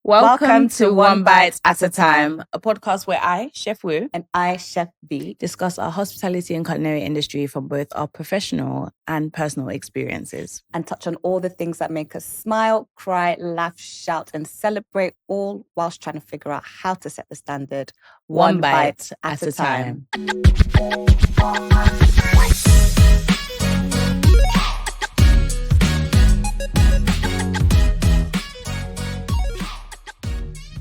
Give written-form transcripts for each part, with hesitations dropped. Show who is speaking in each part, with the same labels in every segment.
Speaker 1: Welcome to One Bite at a Time, a podcast where I, Chef Wu,
Speaker 2: and I, Chef B,
Speaker 1: discuss our hospitality and culinary industry from both our professional and personal experiences.
Speaker 2: and touch on all the things that make us smile, cry, laugh, shout, and celebrate, all whilst trying to figure out how to set the standard
Speaker 1: One bite at a time.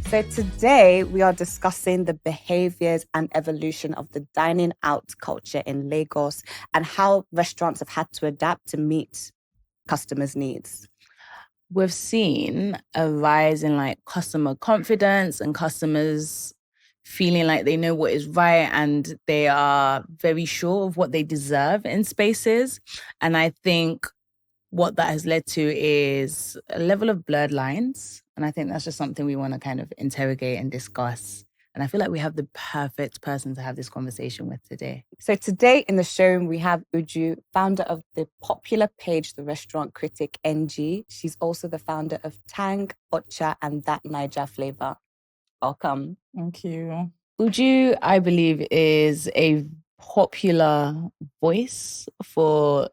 Speaker 2: So today we are discussing the behaviors and evolution of the dining out culture in Lagos and how restaurants have had to adapt to meet customers' needs.
Speaker 1: We've seen a rise in customer confidence and customers feeling like they know what is right and they are very sure of what they deserve in spaces. And I think what that has led to is a level of blurred lines. And I think that's just something we want to kind of interrogate and discuss. And I feel like we have the perfect person to have this conversation with today.
Speaker 2: So today in the show, we have Uju, founder of the popular page, The Restaurant Critic NG. She's also the founder of Tang, Ocha, and That Niger Flavor. Welcome.
Speaker 3: Thank you.
Speaker 1: Uju, I believe, is a popular voice for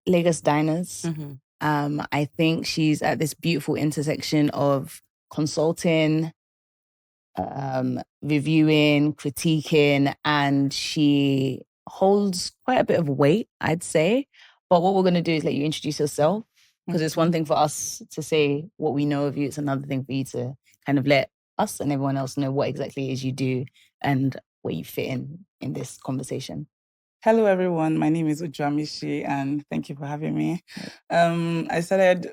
Speaker 1: Lagos diners.
Speaker 2: Mm-hmm.
Speaker 1: I think she's at this beautiful intersection of consulting, reviewing, critiquing, and she holds quite a bit of weight, I'd say. But what we're going to do is let you introduce yourself, because it's one thing for us to say what we know of you. It's another thing for you to kind of let us and everyone else know what exactly it is you do and where you fit in this conversation.
Speaker 3: Hello, everyone. My name is Uju Amaeshi, and thank you for having me. I started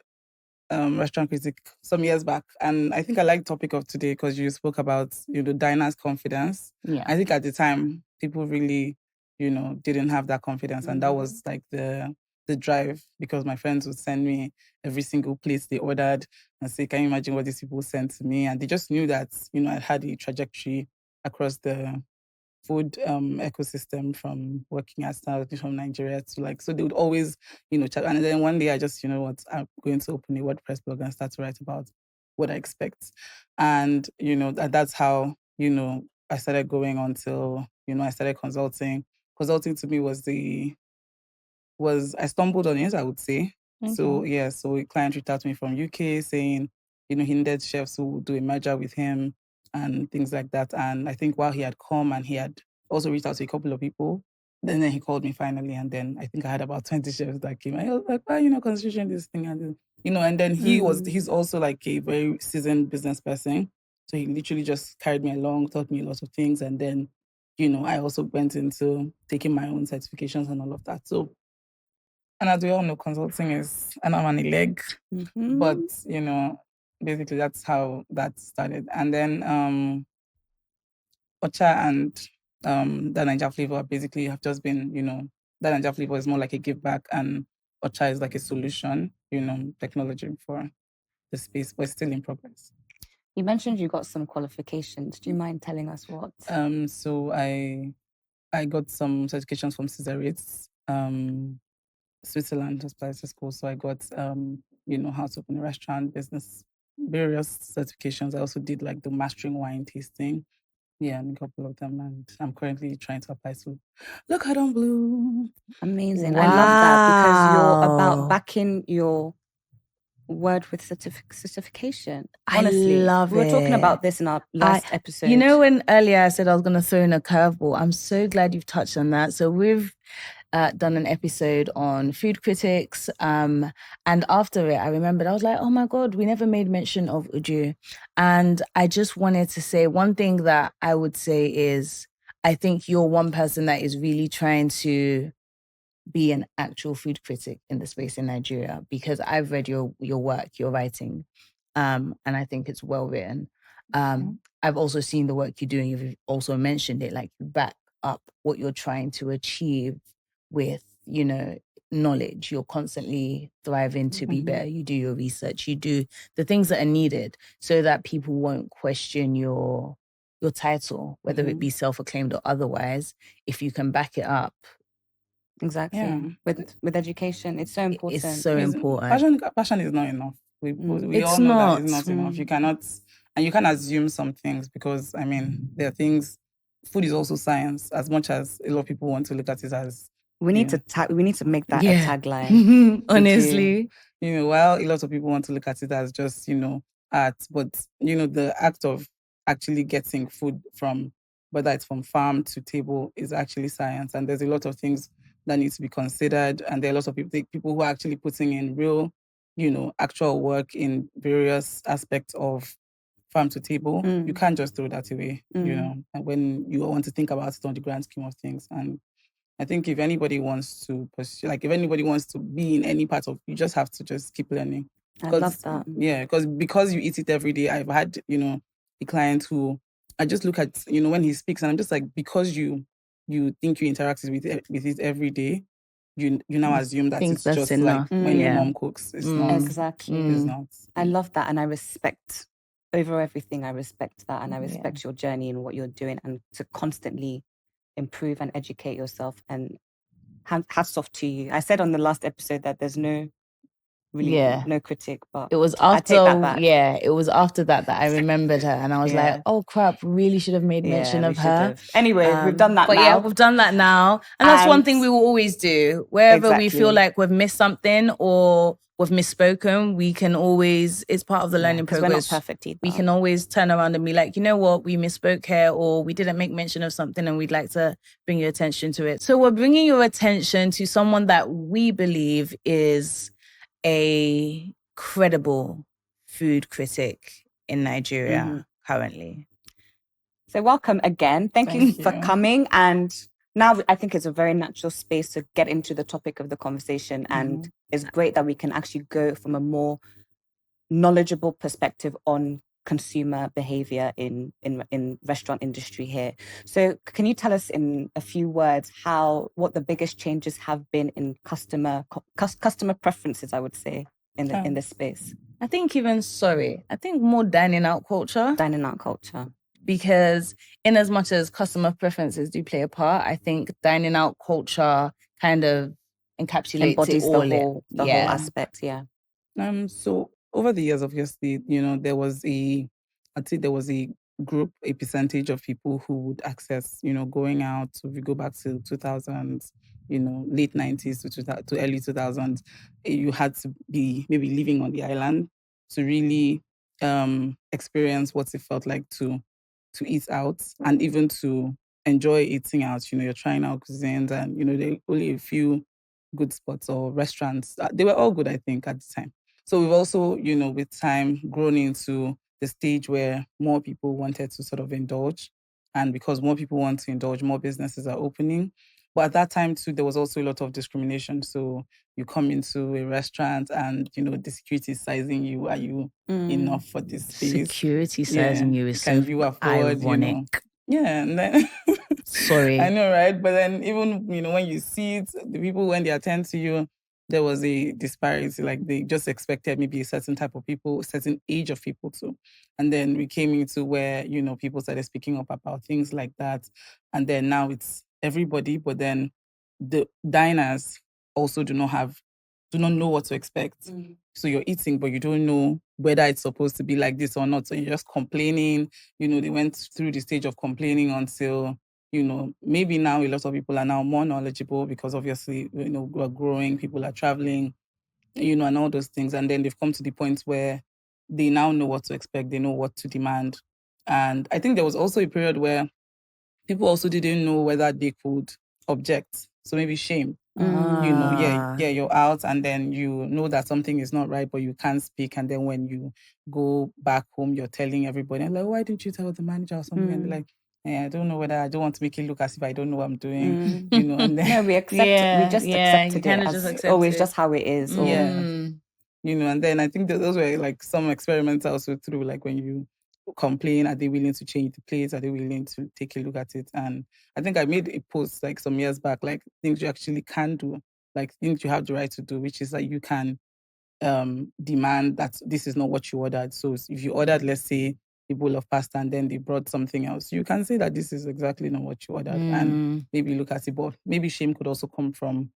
Speaker 3: Restaurant Critic some years back, and I think I like the topic of today because you spoke about, diners' confidence.
Speaker 1: Yeah.
Speaker 3: I think at the time, people really, didn't have that confidence, and that was like the drive, because my friends would send me every single place they ordered and say, can you imagine what these people sent to me? And they just knew that, I had a trajectory across the food ecosystem from working at Starbucks from Nigeria to so they would always, chat. And then one day I just, I'm going to open a WordPress blog and start to write about what I expect. And, that's how, I started going until, I started consulting. Consulting to me I stumbled on it, I would say.
Speaker 1: Okay.
Speaker 3: So a client reached out to me from UK saying, he needed chefs who would do a merger with him and things like that. And I think while he had come and he had also reached out to a couple of people, then he called me finally. And then I think I had about 20 chefs that came. I was like, why, constitution this thing? And, and then he's also like a very seasoned business person. So he literally just carried me along, taught me a lot of things. And then, I also went into taking my own certifications and all of that. So, and as we all know, consulting is an arm and a leg.
Speaker 2: Mm-hmm.
Speaker 3: But, basically that's how that started. And then Ocha and That Niger Flavor basically have just been, That Niger Flavor is more like a give back, and Ocha is like a solution, technology for the space, but it's still in progress.
Speaker 2: You mentioned you got some qualifications. Do you mind telling us what?
Speaker 3: So I got some certifications from Caesarides, Switzerland Hospitality School. So I got how to open a restaurant, business, various certifications. I also did like the mastering wine tasting. Yeah, and a couple of them. And I'm currently trying to apply to Look Out on Blue.
Speaker 2: Amazing.
Speaker 1: Wow.
Speaker 2: I love that because you're about backing your word with certification. Honestly,
Speaker 1: I love
Speaker 2: we were talking
Speaker 1: it.
Speaker 2: about this in our last episode.
Speaker 1: When earlier I said I was going to throw in a curveball, I'm so glad you've touched on that. So we've done an episode on food critics. And after it, I remembered, I was like, oh my God, we never made mention of Uju. And I just wanted to say one thing that I would say is, I think you're one person that is really trying to be an actual food critic in the space in Nigeria, because I've read your work, your writing, and I think it's well written. I've also seen the work you do, and you've also mentioned it, like you back up what you're trying to achieve with, knowledge. You're constantly thriving to be better. You do your research, you do the things that are needed so that people won't question your title, whether it be self-acclaimed or otherwise. If you can back it up.
Speaker 2: Exactly.
Speaker 3: Yeah.
Speaker 2: With education, it's so important.
Speaker 1: It's so important.
Speaker 3: Passion is not enough. We
Speaker 1: It's
Speaker 3: all know
Speaker 1: not.
Speaker 3: that it's not enough. You cannot And you can assume some things because, I mean, there are things, food is also science, as much as a lot of people want to look at it as,
Speaker 2: We need
Speaker 3: yeah.
Speaker 2: to make that a
Speaker 1: Yeah.
Speaker 2: tagline.
Speaker 1: Honestly.
Speaker 3: While a lot of people want to look at it as just, art, but, the act of actually getting food from, whether it's from farm to table, is actually science. And there's a lot of things that need to be considered. And there are lots of people who are actually putting in real, actual work in various aspects of farm to table. You can't just throw that away, and when you want to think about it on the grand scheme of things. And I think if anybody wants to pursue, like if anybody wants to be in any part of, you just have to just keep learning.
Speaker 2: I love that.
Speaker 3: Yeah, because you eat it every day. I've had, a client who I just look at, when he speaks, and I'm just like, because you think you interact with it every day, you now assume that
Speaker 1: think
Speaker 3: it's
Speaker 1: that's
Speaker 3: just
Speaker 1: enough.
Speaker 3: like when your
Speaker 1: Yeah.
Speaker 3: mom cooks. It's not.
Speaker 2: Exactly.
Speaker 3: It's not.
Speaker 2: I love that, and I respect over everything. I respect that, and I respect your journey and what you're doing, and to constantly improve and educate yourself. And hats off to you. I said on the last episode that there's no critic, but
Speaker 1: it was
Speaker 2: I
Speaker 1: after
Speaker 2: take that back.
Speaker 1: it was after that I remembered her, and I was like, oh crap, really should have made mention of her.
Speaker 2: Anyway, we've done that
Speaker 1: but
Speaker 2: now.
Speaker 1: yeah, we've done that now, and that's one thing we will always do. Wherever we feel like we've missed something or we've misspoken, we can always, it's part of the learning progress.
Speaker 2: We're not perfect either.
Speaker 1: We can always turn around and be like, you know what, we misspoke here, or we didn't make mention of something and we'd like to bring your attention to it. So we're bringing your attention to someone that we believe is a credible food critic in Nigeria currently.
Speaker 2: So welcome again. Thank you for coming. And now I think it's a very natural space to get into the topic of the conversation. And it's great that we can actually go from a more knowledgeable perspective on consumer behavior in restaurant industry here. So can you tell us in a few words what the biggest changes have been in customer preferences, I would say, in this space?
Speaker 1: I think more dining out culture. Because in as much as customer preferences do play a part, I think dining out culture kind of embodies
Speaker 2: the whole aspect. Yeah.
Speaker 3: So over the years, obviously, there was a group, a percentage of people who would access, going out. So if we go back to 2000s, late 90s to early 2000s, you had to be maybe living on the island to really experience what it felt like to eat out and even to enjoy eating out. You're trying out cuisines, and there are only a few good spots or restaurants. They were all good, I think, at the time. So we've also, with time, grown into the stage where more people wanted to sort of indulge. And because more people want to indulge, more businesses are opening. But at that time, too, there was also a lot of discrimination. So you come into a restaurant and, the security is sizing you. Are you enough for this space?
Speaker 1: Security sizing you is
Speaker 3: Can
Speaker 1: so
Speaker 3: you afford,
Speaker 1: ironic.
Speaker 3: Yeah, and then...
Speaker 1: Sorry.
Speaker 3: I know, right? But then even, when you see it, the people, when they attend to you, there was a disparity. Like they just expected maybe a certain type of people, a certain age of people too. And then we came into where, people started speaking up about things like that. And then now it's everybody, but then the diners also do not know what to expect. So you're eating, but you don't know whether it's supposed to be like this or not. So you're just complaining. They went through the stage of complaining until, maybe now a lot of people are now more knowledgeable because obviously, we're growing, people are traveling, and all those things. And then they've come to the point where they now know what to expect. They know what to demand. And I think there was also a period where people also didn't know whether they could object. So maybe shame. You're out and then you know that something is not right, but you can't speak. And then when you go back home, you're telling everybody, I'm like, why didn't you tell the manager or something? And they're like, I don't know whether I don't want to make it look as if I don't know what I'm doing, and then...
Speaker 2: No, we accept it. We just accepted it
Speaker 1: as
Speaker 2: just always just how it is.
Speaker 3: And then I think that those were like some experiments also through, like when you complain, are they willing to change the plates? Are they willing to take a look at it? And I think I made a post like some years back, like things you actually can do, like things you have the right to do, which is that you can demand that this is not what you ordered. So if you ordered, let's say, a bowl of pasta and then they brought something else, you can say that this is exactly not what you ordered and maybe look at it. But maybe shame could also come from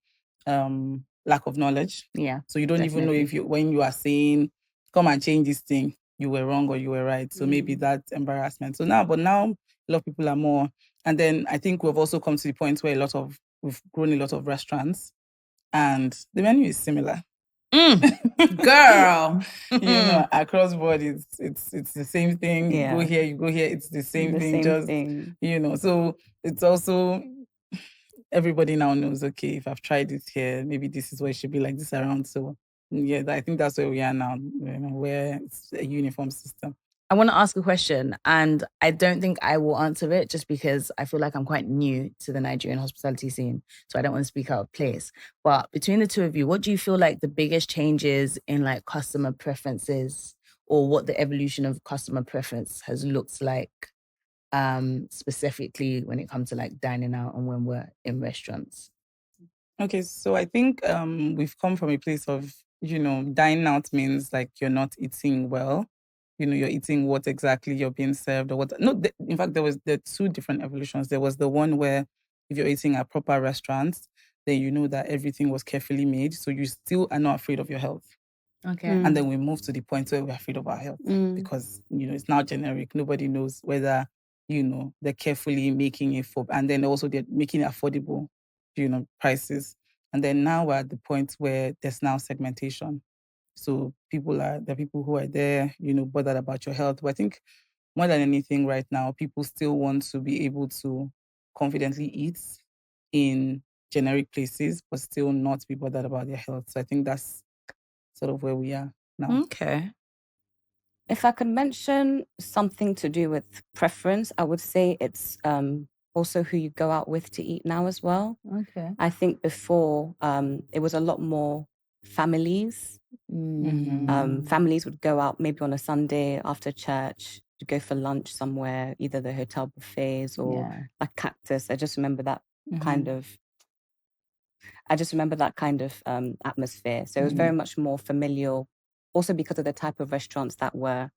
Speaker 3: lack of knowledge.
Speaker 1: Yeah.
Speaker 3: So you don't even know when you are saying, come and change this thing, you were wrong or you were right. So maybe that's embarrassment. So now, a lot of people are more. And then I think we've also come to the point where we've grown a lot of restaurants and the menu is similar.
Speaker 1: Girl.
Speaker 3: Across board, it's the same thing.
Speaker 2: Yeah.
Speaker 3: You go here, it's the same thing.
Speaker 2: Thing.
Speaker 3: So it's also, everybody now knows, okay, if I've tried it here, maybe this is what it should be like this around. So yeah, I think that's where we are now, where it's a uniform system.
Speaker 1: I want to ask a question, and I don't think I will answer it just because I feel like I'm quite new to the Nigerian hospitality scene. So I don't want to speak out of place. But between the two of you, what do you feel like the biggest changes in like customer preferences, or what the evolution of customer preference has looked like, specifically when it comes to like dining out and when we're in restaurants?
Speaker 3: Okay, so I think we've come from a place of, dining out means like you're not eating well. You're eating what exactly you're being served or what. No, in fact, there are two different evolutions. There was the one where if you're eating at proper restaurants, then you know that everything was carefully made. So you still are not afraid of your health.
Speaker 1: Okay.
Speaker 3: And then we move to the point where we're afraid of our health because, it's now generic. Nobody knows whether, they're carefully making it for, and then also they're making it affordable, prices. And then now we're at the point where there's now segmentation. So the people who are there, bothered about your health. But I think more than anything right now, people still want to be able to confidently eat in generic places, but still not be bothered about their health. So I think that's sort of where we are now.
Speaker 1: Okay.
Speaker 2: If I could mention something to do with preference, I would say it's also who you go out with to eat now as well.
Speaker 1: Okay.
Speaker 2: I think before it was a lot more families. Families would go out maybe on a Sunday after church to go for lunch somewhere, either the hotel buffets or a Cactus. I just remember that kind of. Atmosphere. So it was very much more familial, also because of the type of restaurants that were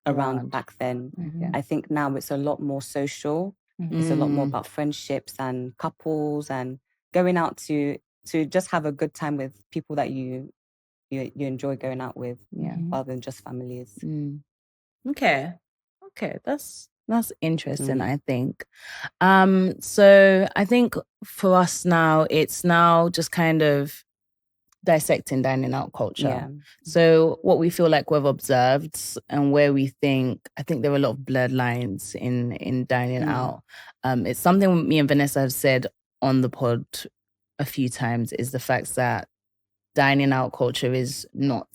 Speaker 2: around back then. I think now it's a lot more social. It's a lot more about friendships and couples and going out to just have a good time with people that you enjoy going out with, rather than just families.
Speaker 1: Okay, that's interesting. I think. So I think for us now, it's now just kind of dissecting dining out culture.
Speaker 2: Yeah.
Speaker 1: So what we feel like we've observed and where we think, I think there are a lot of blurred lines in dining out. It's something me and Vanessa have said on the pod a few times, is the fact that dining out culture is not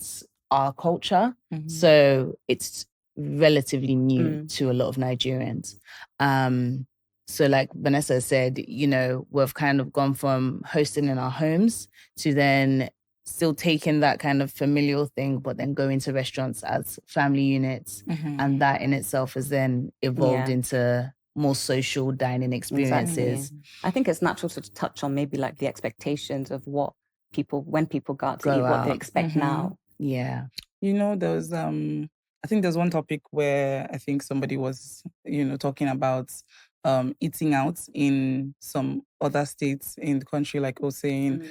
Speaker 1: our culture. So it's relatively new to a lot of Nigerians. So like Vanessa said, we've kind of gone from hosting in our homes to then still taking that kind of familial thing, but then going to restaurants as family units. And that in itself has then evolved into more social dining experiences.
Speaker 2: Exactly. I think it's natural to touch on maybe like the expectations of what when people go out to eat, what they expect now.
Speaker 1: Yeah.
Speaker 3: There was I think there's one topic where I think somebody was, talking about eating out in some other states in the country, like saying,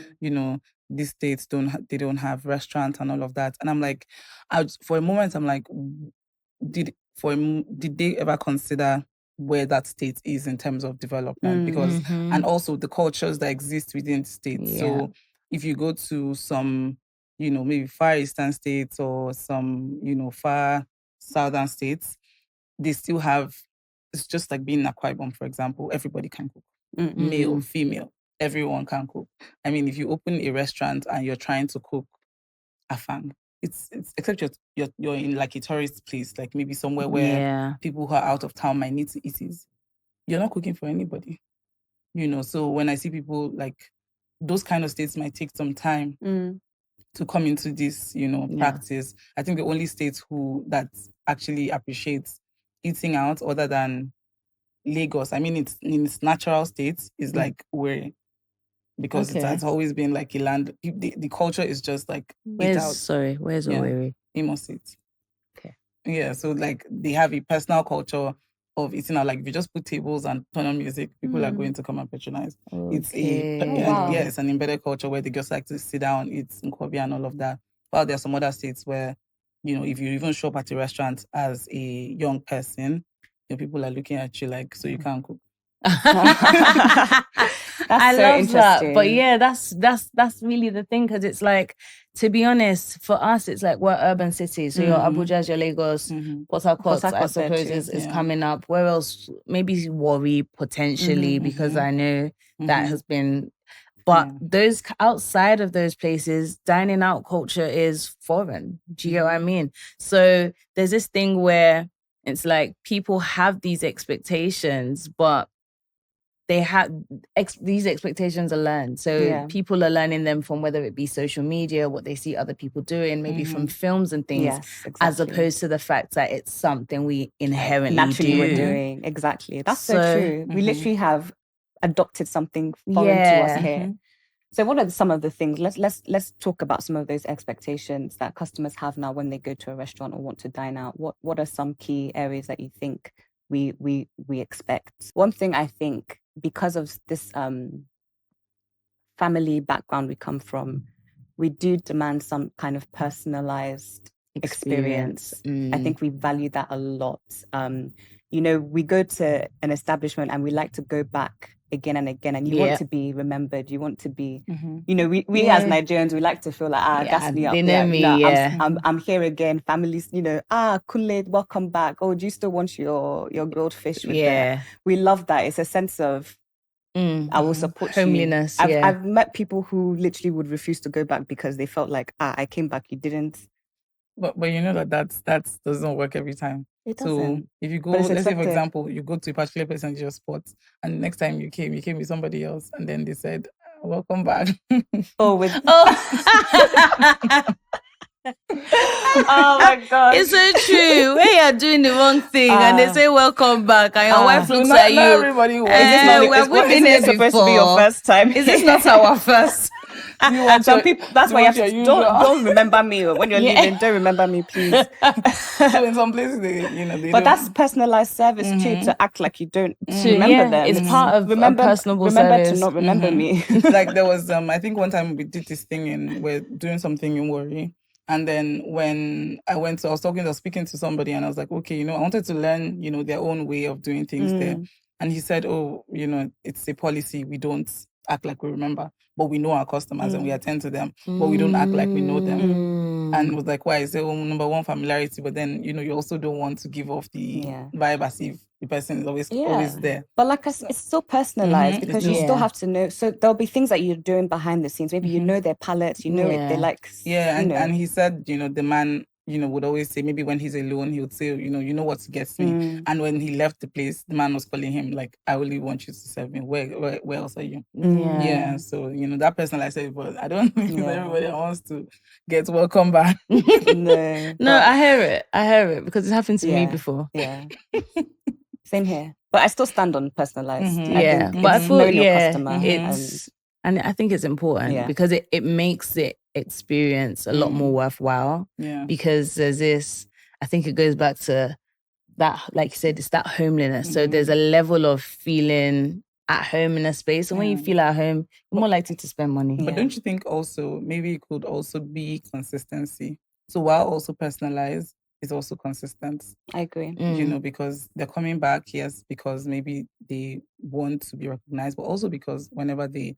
Speaker 3: these states don't have restaurants and all of that. And I'm like, for a moment, I'm like, did they ever consider where that state is in terms of development? Because and also the cultures that exist within the states. So if you go to some, maybe far eastern states or some, far southern states, they still have, it's just like being in Akwa Ibom, for example, everybody can cook. Male, female, everyone can cook. I mean, if you open a restaurant and you're trying to cook afang, it's except you're in like a tourist place, like maybe somewhere where people who are out of town might need to eat it. You're not cooking for anybody. So when I see people like those kind of states might take some time to come into this, practice. I think the only state that actually appreciates eating out other than Lagos, I mean, it's in its natural state, is like Owerri. Because it has always been like a land, the culture is just like eat out.
Speaker 1: Where's Owerri?
Speaker 3: Imo State.
Speaker 1: Okay.
Speaker 3: Yeah, so like they have a personal culture of eating out. Like if you just put tables and turn on music, people are going to come and patronize. It's it's an embedded culture where they just like to sit down, eat nkwobi and all of that. Well, there are some other states where if you even show up at a restaurant as a young person, people are looking at you like, so you can't cook.
Speaker 2: That's so
Speaker 1: love that. But
Speaker 2: interesting.
Speaker 1: yeah, that's really the thing, because it's like, to be honest, for us, it's like we're urban cities. So your Abuja, your Lagos, Port Harcourt, I
Speaker 2: Harcourt there
Speaker 1: suppose,
Speaker 2: too.
Speaker 1: is coming up. Where else? Maybe Warri, potentially, because I know that has been. But those outside of those places, dining out culture is foreign. Do you know what I mean? So there's this thing where it's like people have these expectations, but they have these expectations are learned. So people are learning them from whether it be social media, what they see other people doing, maybe from films and things, as opposed to the fact that it's something we inherently
Speaker 2: naturally
Speaker 1: do.
Speaker 2: we're doing. Exactly. That's so true. We literally have adopted something foreign to us here. So what are some of the things? Let's talk about some of those expectations that customers have now when they go to a restaurant or want to dine out. What are some key areas that you think we expect? One thing I think, because of this family background we come from, we do demand some kind of personalized experience. I think we value that a lot. We go to an establishment and we like to go back again and again, and you want to be remembered. You want to be, we as Nigerians, we like to feel like, that's me up
Speaker 1: they
Speaker 2: there.
Speaker 1: know me,
Speaker 2: I'm here again. Families, Kunle, welcome back. Oh, do you still want your grilled fish with that? We love that. It's a sense of, I will support
Speaker 1: homeliness,
Speaker 2: you. I've met people who literally would refuse to go back because they felt like, I came back, you didn't.
Speaker 3: But you know that doesn't work every time.
Speaker 2: It doesn't.
Speaker 3: So if you go, let's say for example, you go to a particular place and your spot, and the next time you came with somebody else, and then they said, welcome back.
Speaker 2: Oh my God.
Speaker 1: It's so true. When you're doing the wrong thing and they say welcome back, and your wife looks at you.
Speaker 3: Everybody
Speaker 2: isn't this supposed to be your first time?
Speaker 1: Is this not our first?
Speaker 2: And some people, that's why you have to don't remember me when you're leaving. Don't remember me, please.
Speaker 3: So in some places, they
Speaker 2: but that's personalized service too, to act like you don't remember them.
Speaker 1: It's part of personable
Speaker 2: remember
Speaker 1: service.
Speaker 2: to not remember me.
Speaker 3: Like there was, I think one time we did this thing we're doing something in Warri. And then when I was speaking to somebody, and I was like, okay, I wanted to learn, their own way of doing things there. And he said, oh, it's a policy. We don't act like we remember, but we know our customers and we attend to them, but we don't act like we know them. And it was like, why? I said, number one, familiarity, but then, you also don't want to give off the vibe as if the person is always there.
Speaker 2: But like it's so personalized because you still have to know. So there'll be things that you're doing behind the scenes. Maybe you know their palettes, you know it. They like.
Speaker 3: Yeah, and he said, the man, would always say, maybe when he's alone, he would say, you know what gets me. And when he left the place, the man was calling him like, I only want you to serve me. Where else are you? Yeah. So, that person, I said, but I don't think everybody wants to get welcome back.
Speaker 2: No,
Speaker 1: I hear it because it's happened to me before.
Speaker 2: Yeah. Same here. But I still stand on personalized.
Speaker 1: But I thought,
Speaker 2: your customer
Speaker 1: and I think it's important because it makes the experience a lot more worthwhile.
Speaker 3: Yeah.
Speaker 1: Because there's this, I think it goes back to that, like you said, it's that homeliness. So there's a level of feeling at home in a space. And when you feel at home, you're more likely to spend money.
Speaker 3: But don't you think also, maybe it could also be consistency? So while also personalized, it's also consistent.
Speaker 2: I agree.
Speaker 3: Because they're coming back, yes, because maybe they want to be recognized, but also because whenever they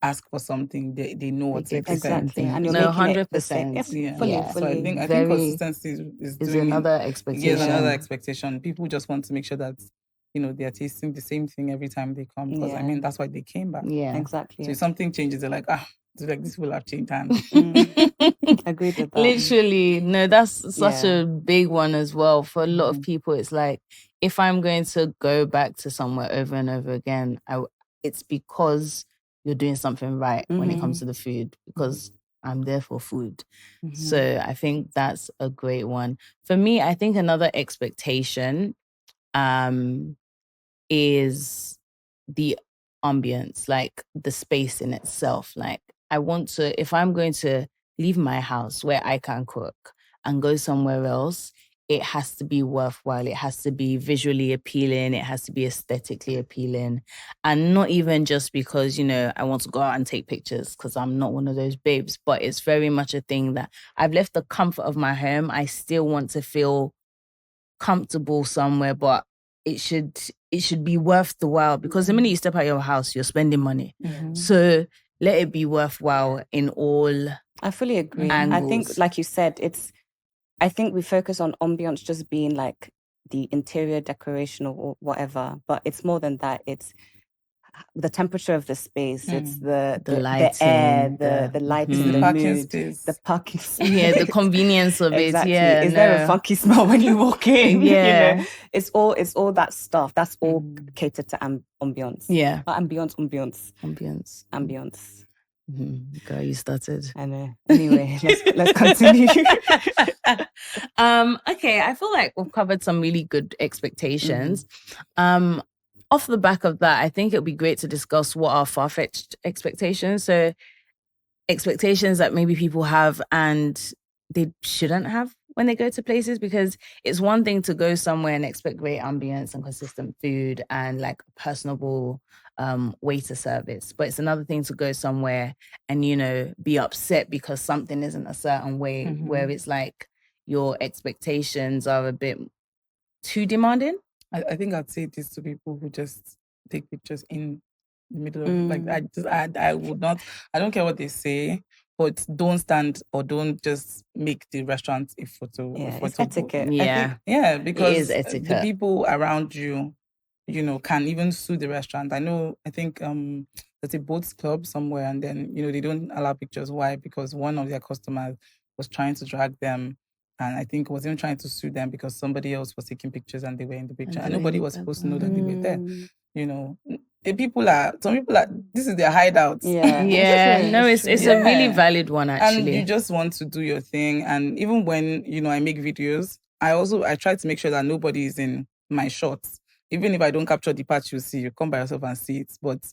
Speaker 3: ask for something, they know what to expect.
Speaker 2: Exactly. And you're
Speaker 1: 100%.
Speaker 2: Fully.
Speaker 3: So I think consistency is
Speaker 1: another expectation.
Speaker 3: Yes, another expectation. People just want to make sure that they are tasting the same thing every time they come. Because that's why they came back.
Speaker 1: Yeah,
Speaker 2: exactly.
Speaker 3: So if something changes, they're like, these people have changed hands.
Speaker 2: Agreed with that.
Speaker 1: Literally, no, that's such a big one as well. For a lot of people, it's like, if I'm going to go back to somewhere over and over again, it's because you're doing something right when it comes to the food, because I'm there for food. So I think that's a great one. For me, I think another expectation is the ambience, like the space in itself. Like, I want to, if I'm going to leave my house where I can cook and go somewhere else, it has to be worthwhile. It has to be visually appealing. It has to be aesthetically appealing. And not even just because, I want to go out and take pictures, because I'm not one of those babes, but it's very much a thing that I've left the comfort of my home. I still want to feel comfortable somewhere, but it should be worth the while, because the minute you step out of your house, you're spending money. So let it be worthwhile in all
Speaker 2: I fully agree.
Speaker 1: angles.
Speaker 2: I think, like you said, I think we focus on ambience just being like the interior decoration or whatever, but it's more than that. It's the temperature of the space. It's the
Speaker 1: lighting,
Speaker 2: air, the lighting,
Speaker 3: the
Speaker 2: the
Speaker 3: parking
Speaker 2: mood,
Speaker 3: space.
Speaker 2: the parking space.
Speaker 1: Yeah, the convenience of
Speaker 2: Exactly.
Speaker 1: it. Yeah,
Speaker 2: Is there a funky smell when you walk in?
Speaker 1: Yeah.
Speaker 2: It's all that stuff. That's all catered to ambience.
Speaker 1: Yeah.
Speaker 2: Ambience.
Speaker 1: Girl, you started.
Speaker 2: I know. Anyway, let's continue.
Speaker 1: Okay, I feel like we've covered some really good expectations. Off the back of that, I think it would be great to discuss what are far-fetched expectations. So expectations that maybe people have and they shouldn't have when they go to places, because it's one thing to go somewhere and expect great ambience and consistent food and like personable waiter service, but it's another thing to go somewhere and be upset because something isn't a certain way, where it's like your expectations are a bit too demanding.
Speaker 3: I think I'd say this to people who just take pictures in the middle of I would not. I don't care what they say, but don't stand or don't just make the restaurant a photo.
Speaker 2: It's etiquette.
Speaker 1: Yeah,
Speaker 3: because
Speaker 1: it is etiquette.
Speaker 3: the people around you, can even sue the restaurant. I think there's a boats club somewhere, and then they don't allow pictures. Why? Because one of their customers was trying to drag them. And I think was even trying to sue them because somebody else was taking pictures and they were in the picture. And nobody was supposed to know that they were there. Some people are, this is their hideout.
Speaker 1: Yeah. No, it's a really valid one, actually.
Speaker 3: And you just want to do your thing. And even when, I make videos, I try to make sure that nobody is in my shots. Even if I don't capture the part you see, you come by yourself and see it. But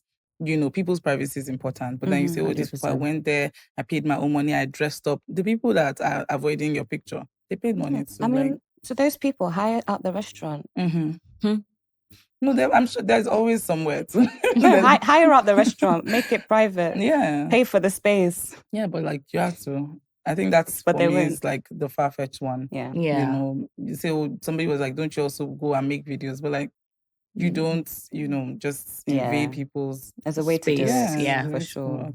Speaker 3: people's privacy is important. But then you say, oh, this people, I went there, I paid my own money, I dressed up. The people that are avoiding your picture, they paid money too.
Speaker 2: I mean, so those people hire out the restaurant.
Speaker 3: No, I'm sure there's always somewhere to
Speaker 2: hire out the restaurant, make it private.
Speaker 3: Yeah.
Speaker 2: Pay for the space.
Speaker 3: Yeah, but you have to. I think that's for me is like the far-fetched one.
Speaker 2: Yeah.
Speaker 3: You say, oh, somebody was like, don't you also go and make videos? But you don't, just invade people's
Speaker 2: as a way
Speaker 1: space.
Speaker 2: To do it.
Speaker 1: Yeah,
Speaker 2: for sure.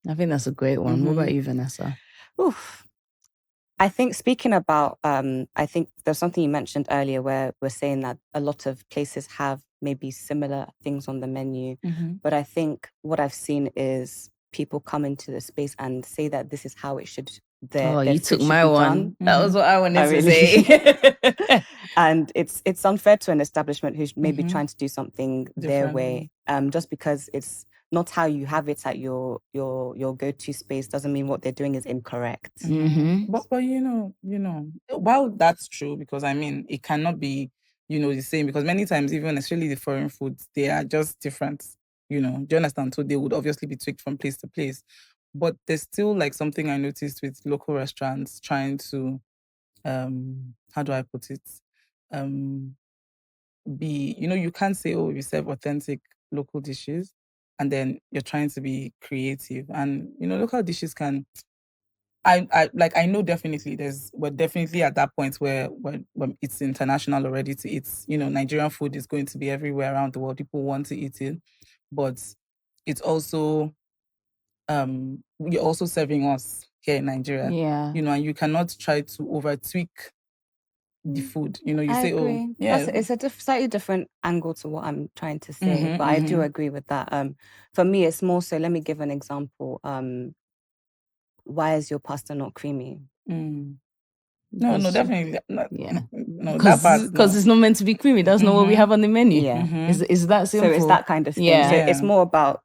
Speaker 1: I think that's a great one. What about you, Vanessa?
Speaker 2: Oof. I think speaking about, I think there's something you mentioned earlier where we're saying that a lot of places have maybe similar things on the menu. But I think what I've seen is people come into the space and say that this is how it should.
Speaker 1: You took my one. That was what I wanted to say.
Speaker 2: And it's unfair to an establishment who's maybe trying to do something their way. Just because it's not how you have it at your go-to space doesn't mean what they're doing is incorrect.
Speaker 3: But while that's true, because it cannot be the same, because many times, even especially the foreign foods, they are just different. Do you understand? So they would obviously be tweaked from place to place. But there's still something I noticed with local restaurants trying to, how do I put it? You can't say, oh, you serve authentic local dishes, and then you're trying to be creative. And, local dishes can, I know definitely we're definitely at that point where when it's international already to eat, Nigerian food is going to be everywhere around the world. People want to eat it. But it's also, you're also serving us here in Nigeria.
Speaker 1: Yeah.
Speaker 3: And you cannot try to over tweak the food. You
Speaker 2: I
Speaker 3: say,
Speaker 2: agree.
Speaker 3: oh, yeah.
Speaker 2: It's a slightly different angle to what I'm trying to say, but I do agree with that. For me, it's more so, let me give an example. Why is your pasta not creamy?
Speaker 3: No, definitely. No,
Speaker 1: because it's not meant to be creamy. That's not what we have on the menu.
Speaker 2: Yeah.
Speaker 1: Is that simple?
Speaker 2: So it's that kind of thing.
Speaker 1: Yeah.
Speaker 2: So it's more about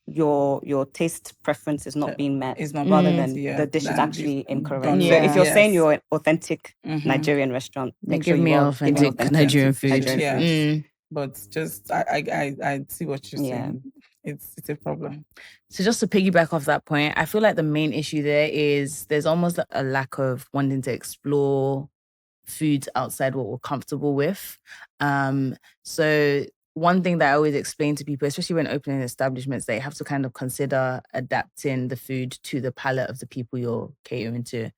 Speaker 2: your taste preference is not being met, rather than the dish is actually incorrect. So if you're saying you're an authentic Nigerian restaurant, make sure you are
Speaker 1: authentic Nigerian food.
Speaker 3: But just I see what you're saying. It's a problem.
Speaker 1: So just to piggyback off that point, I feel like the main issue there is there's almost a lack of wanting to explore foods outside what we're comfortable with. So one thing that I always explain to people, especially when opening establishments, they have to kind of consider adapting the food to the palate of the people you're catering to.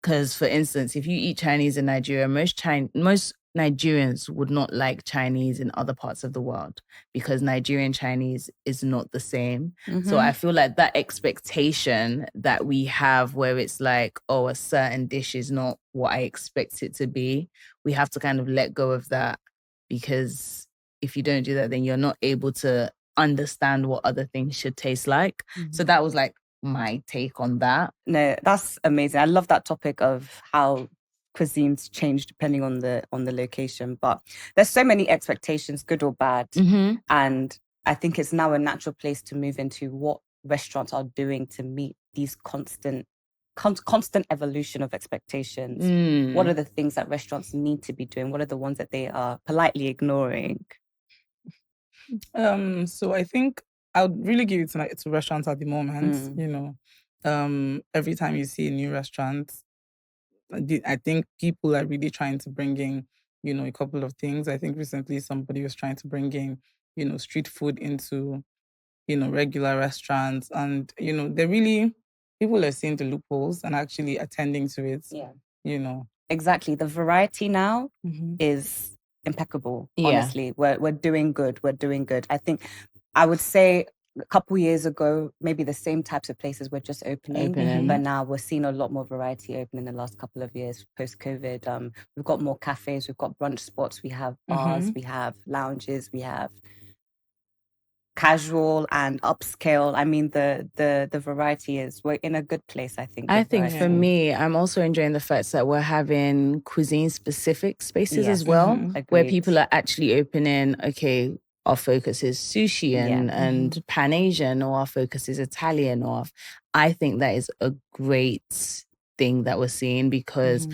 Speaker 1: Because, for instance, if you eat Chinese in Nigeria, most Nigerians would not like Chinese in other parts of the world because Nigerian Chinese is not the same. So I feel like that expectation that we have where it's like, oh, a certain dish is not what I expect it to be, we have to kind of let go of that, because if you don't do that, then you're not able to understand what other things should taste like. So that was like my take on that.
Speaker 2: No, that's amazing. I love that topic of how cuisines change depending on the location. But there's so many expectations, good or bad. And I think it's now a natural place to move into what restaurants are doing to meet these constant evolution of expectations. What are the things that restaurants need to be doing? What are the ones that they are politely ignoring?
Speaker 3: So I think I would really give it to restaurants at the moment. You know, every time you see a new restaurant, I think people are really trying to bring in, you know, a couple of things. I think recently somebody was trying to bring in, you know, street food into, you know, regular restaurants, and you know, people are seeing the loopholes and actually attending to it.
Speaker 2: Yeah.
Speaker 3: You know,
Speaker 2: exactly. The variety now is impeccable.
Speaker 1: Yeah.
Speaker 2: Honestly, we're doing good. We're doing good. I think I would say a couple years ago, maybe the same types of places were just opening. But now we're seeing a lot more variety open in the last couple of years post-COVID. We've got more cafes, we've got brunch spots, we have bars, we have lounges, we have casual and upscale. I mean, the variety we're in a good place, I think.
Speaker 1: I think for me, I'm also enjoying the fact that we're having cuisine-specific spaces as well, where people are actually opening, okay, our focus is sushi and Pan-Asian, or our focus is Italian, or I think that is a great thing that we're seeing, because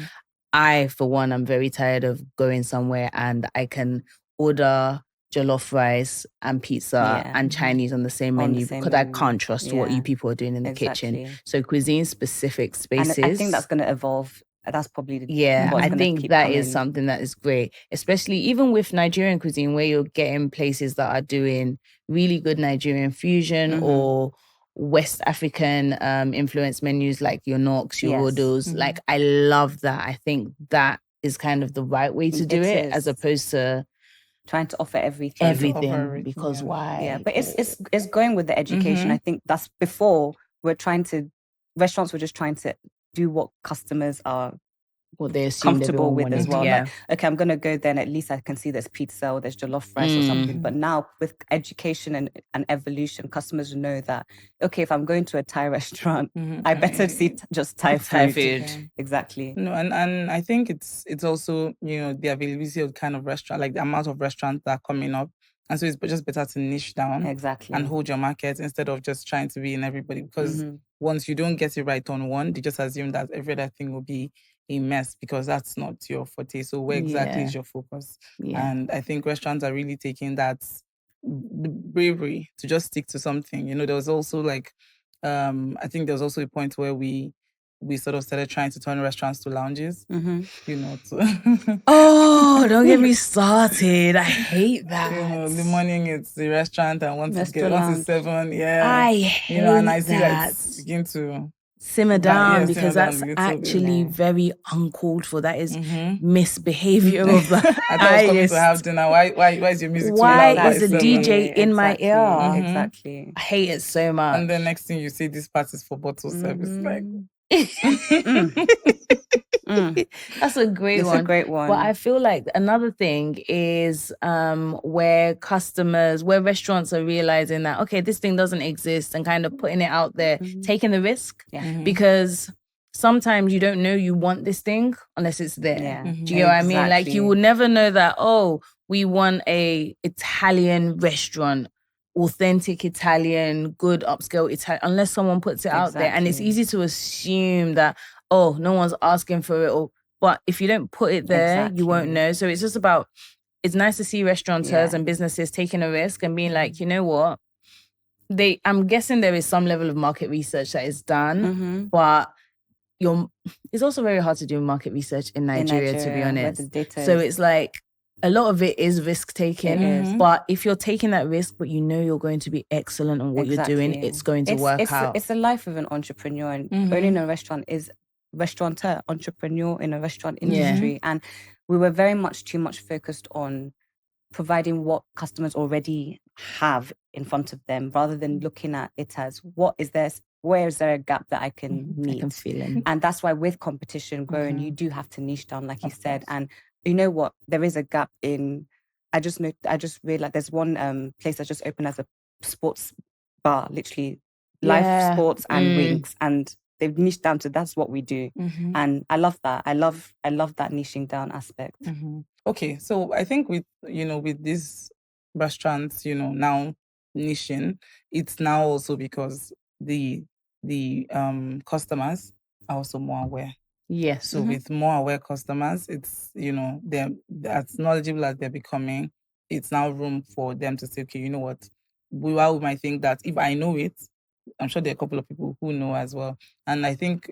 Speaker 1: I, for one, I'm very tired of going somewhere and I can order jollof rice and pizza and Chinese on the same menu, because I can't trust what you people are doing in the kitchen. So cuisine-specific spaces.
Speaker 2: And I think that's going to evolve. That's probably
Speaker 1: I think that is something that is great, especially even with Nigerian cuisine, where you're getting places that are doing really good Nigerian fusion or West African influenced menus, like your Noks, your Odos. Like, I love that. I think that is kind of the right way to do it, as opposed to
Speaker 2: trying to offer everything.
Speaker 1: Because why?
Speaker 2: Yeah, but it's going with the education. I think that's before restaurants were just trying to do what customers are
Speaker 1: what they assume
Speaker 2: comfortable with as well.
Speaker 1: Yeah.
Speaker 2: Like, okay, I'm gonna go there and at least I can see there's pizza or there's jollof rice or something. But now with education and evolution, customers know that, okay, if I'm going to a Thai restaurant, I better see just Thai food. Exactly.
Speaker 3: No, and I think it's also, you know, the availability of kind of restaurant, like the amount of restaurants that are coming up. And so it's just better to niche down and hold your market instead of just trying to be in everybody. Because once you don't get it right on one, they just assume that every other thing will be a mess, because that's not your forte. So where exactly is your focus? And I think restaurants are really taking that bravery to just stick to something. You know, there was also like, I think there was also a point where we sort of started trying to turn restaurants to lounges, you know.
Speaker 1: Oh, don't get me started. I hate that.
Speaker 3: You know, the morning it's the restaurant and once it's 7,
Speaker 1: I hate
Speaker 3: and I see
Speaker 1: that.
Speaker 3: it's begin to
Speaker 1: simmer down, because that's actually very uncalled for. That is misbehavior of the
Speaker 3: I thought I was coming to have dinner. Why is your music too loud?
Speaker 1: Why is the DJ in my ear?
Speaker 2: Exactly.
Speaker 1: I hate it so much.
Speaker 3: And the next thing you say, this part is for bottle service. Like,
Speaker 1: That's a great one.
Speaker 2: It's a great one.
Speaker 1: But I feel like another thing is where restaurants are realizing that, okay, this thing doesn't exist, and kind of putting it out there, taking the risk. Because sometimes you don't know you want this thing unless it's there. Do you know what I mean? Like, you will never know that, oh, we want a Italian restaurant, authentic Italian, good upscale Italian, unless someone puts it out there. And it's easy to assume that, oh, no one's asking for it. But if you don't put it there, you won't know. So it's just about, it's nice to see restaurateurs and businesses taking a risk and being like, you know what? I'm guessing there is some level of market research that is done, but it's also very hard to do market research in Nigeria, to be
Speaker 2: where
Speaker 1: honest.
Speaker 2: the data
Speaker 1: So
Speaker 2: is.
Speaker 1: it's like a lot of it is risk taking.
Speaker 2: It is.
Speaker 1: But if you're taking that risk, but you know you're going to be excellent on what you're doing, it's going to work out.
Speaker 2: It's the life of an entrepreneur, and owning a restaurant is restaurateur, entrepreneur in a restaurant industry. And we were very much too much focused on providing what customers already have in front of them, rather than looking at it as where is there a gap that I can meet?
Speaker 1: I can feel it.
Speaker 2: And that's why with competition growing, you do have to niche down, like you said. And you know what? There is a gap in. I just realized there's one place that just opened as a sports bar, literally live sports and wings, and they've niched down to that's what we do. And I love that. I love that niching down aspect.
Speaker 3: Okay, so I think with these restaurants, now niching, it's now also because the customers are also more aware.
Speaker 1: Yes.
Speaker 3: So with more aware customers, it's they're as knowledgeable as they're becoming. It's now room for them to say, okay, you know what? While we might think that if I know it, I'm sure there are a couple of people who know as well. And I think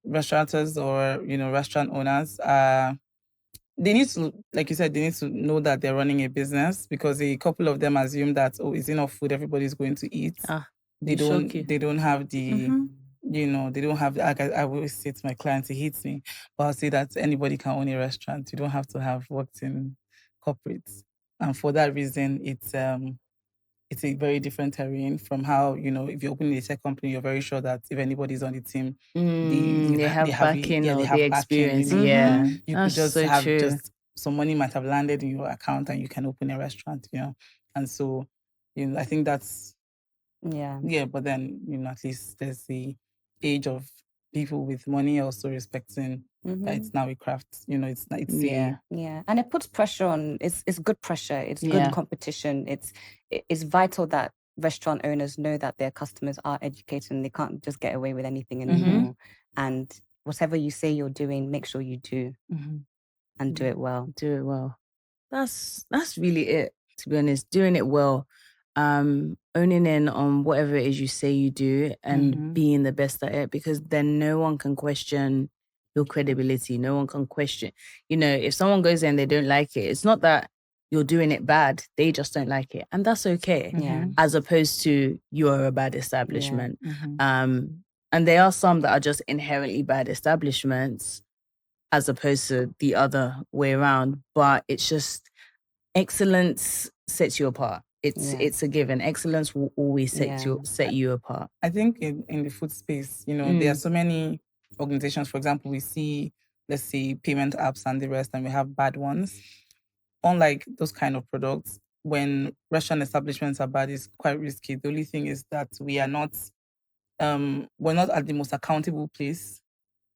Speaker 3: restaurateurs or restaurant owners they need to, like you said, they need to know that they're running a business, because a couple of them assume that, oh, it's enough food everybody's going to eat. They don't have the they don't have I always say to my clients, he hates me, but I'll say that anybody can own a restaurant. You don't have to have worked in corporates. And for that reason, it's a very different terrain from how, if you're opening a tech company, you're very sure that if anybody's on the team,
Speaker 1: they have backing or the experience.
Speaker 3: Backing, you
Speaker 1: that's
Speaker 3: could just
Speaker 1: so
Speaker 3: have
Speaker 1: true.
Speaker 3: some money might have landed in your account and you can open a restaurant, And so, I think that's but then, at least there's the age of people with money also respecting that it's now a craft, it's
Speaker 2: and it puts pressure on. It's good pressure. It's good competition. It's vital that restaurant owners know that their customers are educated and they can't just get away with anything anymore. And whatever you say you're doing, make sure you do and do it well.
Speaker 1: Do it well. That's really it, to be honest. Doing it well. Owning in on whatever it is you say you do and being the best at it, because then no one can question your credibility. No one can question, if someone goes in and they don't like it, it's not that you're doing it bad, they just don't like it. And that's okay. As opposed to you're a bad establishment. And there are some that are just inherently bad establishments as opposed to the other way around. But it's just excellence sets you apart. It's a given. Excellence will always set you apart.
Speaker 3: I think in the food space, there are so many organizations. For example, we see, let's say, payment apps and the rest, and we have bad ones. Unlike those kind of products, when restaurant establishments are bad, it's quite risky. The only thing is that we're not at the most accountable place,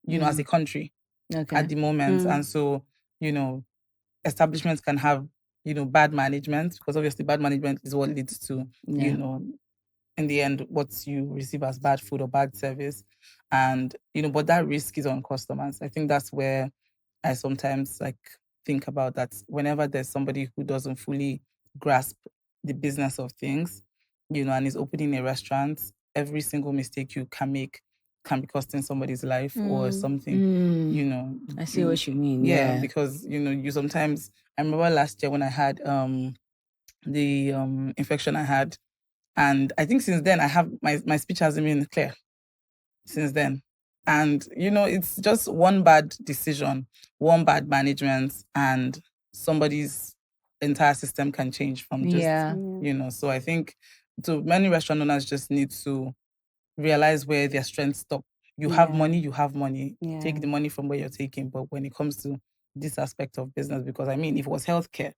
Speaker 3: as a country at the moment. And so, establishments can have bad management, because obviously bad management is what leads to, in the end, what you receive as bad food or bad service. And, but that risk is on customers. I think that's where I sometimes think about that whenever there's somebody who doesn't fully grasp the business of things, and is opening a restaurant, every single mistake you can make can be costing somebody's life or something,
Speaker 1: I see what you mean.
Speaker 3: Yeah, because, you sometimes, I remember last year when I had the infection I had, and I think since then I have, my speech hasn't been clear since then. And, it's just one bad decision, one bad management, and somebody's entire system can change from just, so I think many restaurant owners just need to realize where their strengths stop. You have money, take the money from where you're taking. But when it comes to this aspect of business, because if it was healthcare,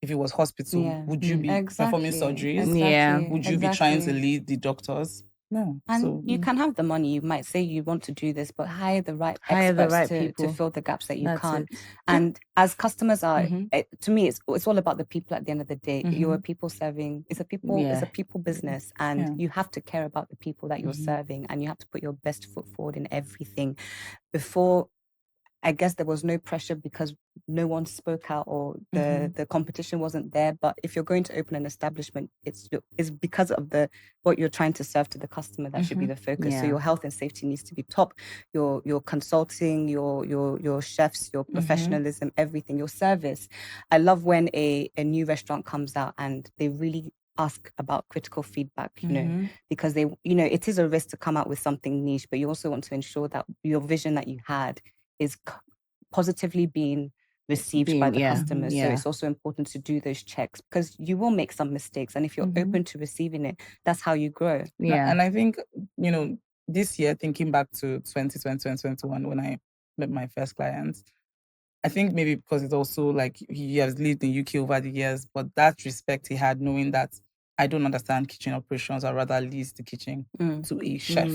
Speaker 3: if it was hospital, would you be performing surgeries? Would you be trying to lead the doctors? No.
Speaker 2: And you can have the money. You might say you want to do this, but hire the right experts to fill the gaps that you can't. And as customers are, to me, it's all about the people at the end of the day. You're a people serving. It's a people business, and you have to care about the people that you're serving, and you have to put your best foot forward in everything before I guess there was no pressure because no one spoke out or the competition wasn't there. But if you're going to open an establishment, it's because of what you're trying to serve to the customer that should be the focus. So your health and safety needs to be top. Your consulting, your chefs, your professionalism, everything, your service. I love when a new restaurant comes out and they really ask about critical feedback, you know, because they, you know, it is a risk to come out with something niche, but you also want to ensure that your vision that you had is positively being received by the customers. So it's also important to do those checks because you will make some mistakes. And if you're open to receiving it, that's how you grow.
Speaker 3: Yeah. And I think, you know, this year, thinking back to 2020 and 2021, when I met my first clients, I think maybe because it's also like he has lived in UK over the years, but that respect he had knowing that I don't understand kitchen operations, I'd rather lease the kitchen to a chef,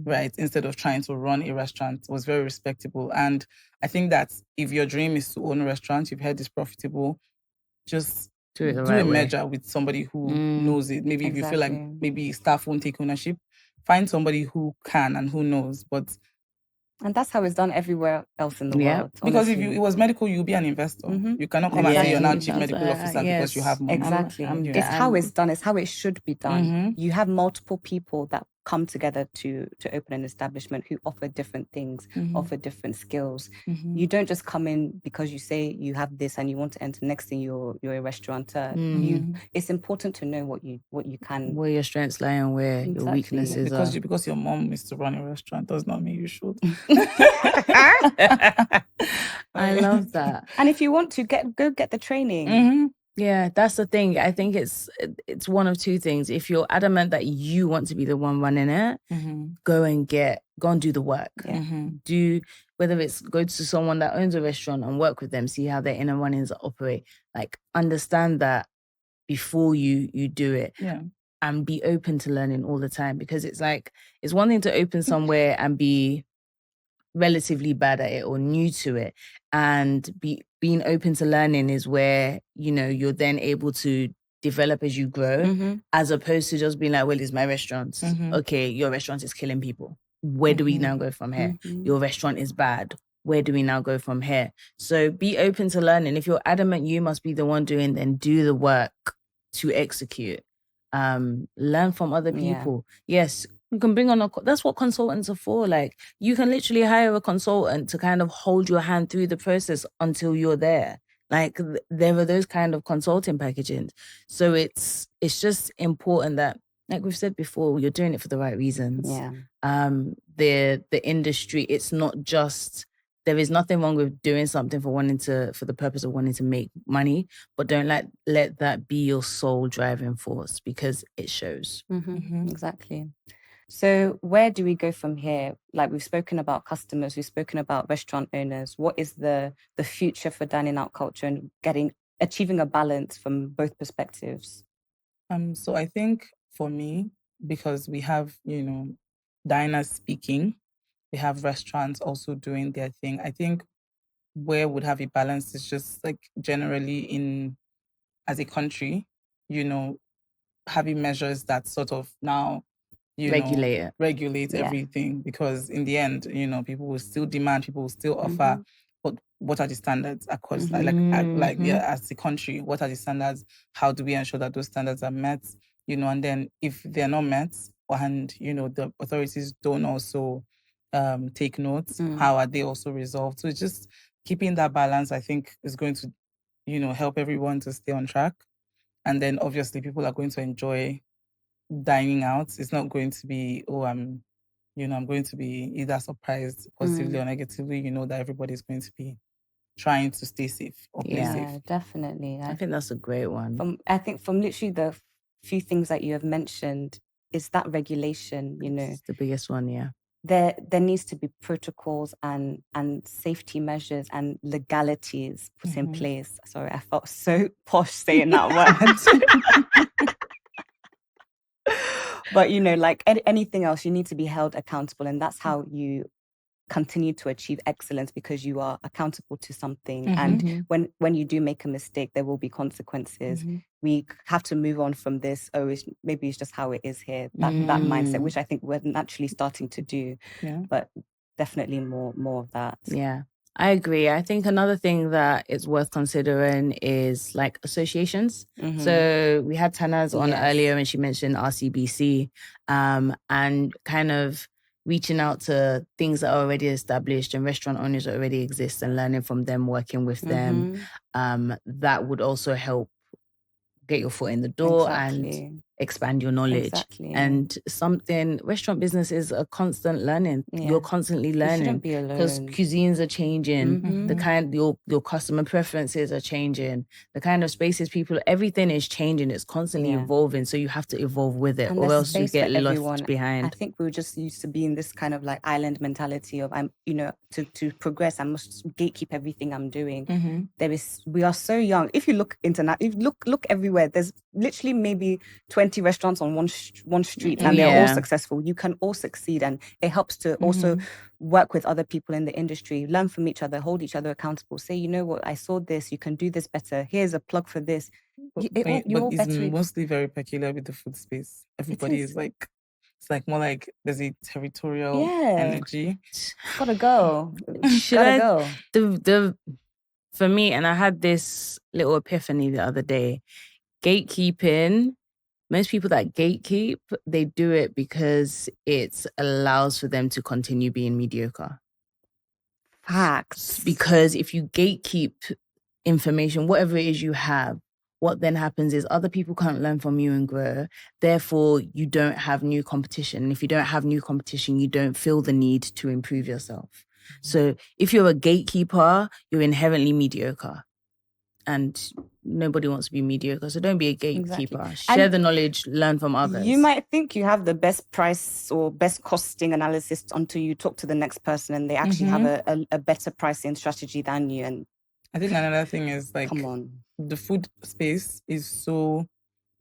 Speaker 3: right? Instead of trying to run a restaurant, was very respectable. And I think that if your dream is to own a restaurant, you've heard it's profitable, just do a merger with somebody who knows it. Maybe if you feel like maybe staff won't take ownership, find somebody who can and who knows.
Speaker 2: And that's how it's done everywhere else in the world.
Speaker 3: Because if it was medical, you'll be an investor. You cannot come and say you're now chief medical officer because you have money.
Speaker 2: Exactly. It's how it's done. It's how it should be done. You have multiple people that come together to open an establishment who offer different things, offer different skills. You don't just come in because you say you have this and you want to enter. Next thing you're a restaurateur. It's important to know what you can,
Speaker 1: where your strengths lie and where your weaknesses are.
Speaker 3: Because your mom is to run a restaurant does not mean you should.
Speaker 1: I love that.
Speaker 2: And if you want to go get the training.
Speaker 1: Yeah, that's the thing. I think it's one of two things. If you're adamant that you want to be the one running it, go and do the work. Do, whether it's go to someone that owns a restaurant and work with them, see how their inner runnings operate. Like, understand that before you do it. And be open to learning all the time, because it's like, it's one thing to open somewhere and be relatively bad at it or new to it, and being open to learning is where, you know, you're then able to develop as you grow, as opposed to just being like, well, it's my restaurant. Okay, your restaurant is killing people. Where do we now go from here? Your restaurant is bad. Where do we now go from here? So be open to learning. If you're adamant you must be the one doing, then do the work to execute. Learn from other people. Yes, you can bring on that's what consultants are for. Like, you can literally hire a consultant to kind of hold your hand through the process until you're there. Like, there are those kind of consulting packages. So it's just important that, like we've said before, you're doing it for the right reasons. The industry, it's not just, there is nothing wrong with doing something for the purpose of wanting to make money, but don't let that be your sole driving force, because it shows.
Speaker 2: Exactly. So where do we go from here? Like, we've spoken about customers, we've spoken about restaurant owners. What is the future for dining out culture and achieving a balance from both perspectives?
Speaker 3: So I think for me, because we have, you know, diners speaking, we have restaurants also doing their thing. I think where would have a balance is just like generally as a country, you know, having measures that sort of now, regulate everything, because in the end, you know, people will still demand, people will still offer, but what are the standards across, as a country, what are the standards? How do we ensure that those standards are met? You know, and then if they're not met, and, you know, the authorities don't also take notes, how are they also resolved? So it's just keeping that balance, I think, is going to, you know, help everyone to stay on track. And then obviously people are going to enjoy dining out. It's not going to be, I'm going to be either surprised positively or negatively, you know, that everybody's going to be trying to stay safe or play safe.
Speaker 2: Yeah, definitely.
Speaker 1: I think that's a great one.
Speaker 2: I think from literally the few things that you have mentioned is that regulation, you know.
Speaker 1: It's the biggest one, yeah.
Speaker 2: There needs to be protocols and safety measures and legalities put in place. Sorry, I felt so posh saying that word. But, you know, like anything else, you need to be held accountable. And that's how you continue to achieve excellence, because you are accountable to something. And when you do make a mistake, there will be consequences. We have to move on from this. Maybe it's just how it is here. That mindset, which I think we're naturally starting to do. But definitely more of that.
Speaker 1: Yeah. I agree. I think another thing that is worth considering is like associations. So we had Tanaz on
Speaker 2: Yes.
Speaker 1: earlier and she mentioned RCBC and kind of reaching out to things that are already established and restaurant owners that already exist and learning from them, working with them. That would also help get your foot in the door and expand your knowledge. And restaurant business is a constant learning. You're constantly learning because cuisines are changing. The kind your customer preferences are changing. The kind of spaces everything is changing. It's constantly evolving. So you have to evolve with it, or else you get lost behind.
Speaker 2: I think we were just used to be in this kind of like island mentality of to progress, I must gatekeep everything I'm doing. We are so young. If you look look everywhere, there's literally maybe 20 restaurants on one street and they're all successful. You can all succeed, and it helps to also work with other people in the industry, learn from each other, hold each other accountable, say, you know what, I saw this, you can do this better, here's a plug for this.
Speaker 3: But it's mostly very peculiar with the food space. Everybody is like, it's like more like there's a territorial energy.
Speaker 2: Gotta go. Gotta
Speaker 1: go. For me, and I had this little epiphany the other day, gatekeeping, most people that gatekeep, they do it because it allows for them to continue being mediocre.
Speaker 2: Facts.
Speaker 1: Because if you gatekeep information, whatever it is you have, what then happens is other people can't learn from you and grow. Therefore, you don't have new competition. And if you don't have new competition, you don't feel the need to improve yourself. So if you're a gatekeeper, you're inherently mediocre. And nobody wants to be mediocre. So don't be a gatekeeper. Share the knowledge, learn from others.
Speaker 2: You might think you have the best price or best costing analysis until you talk to the next person and they actually have a better pricing strategy than you. And
Speaker 3: I think another thing is like,
Speaker 2: come on,
Speaker 3: the food space is so,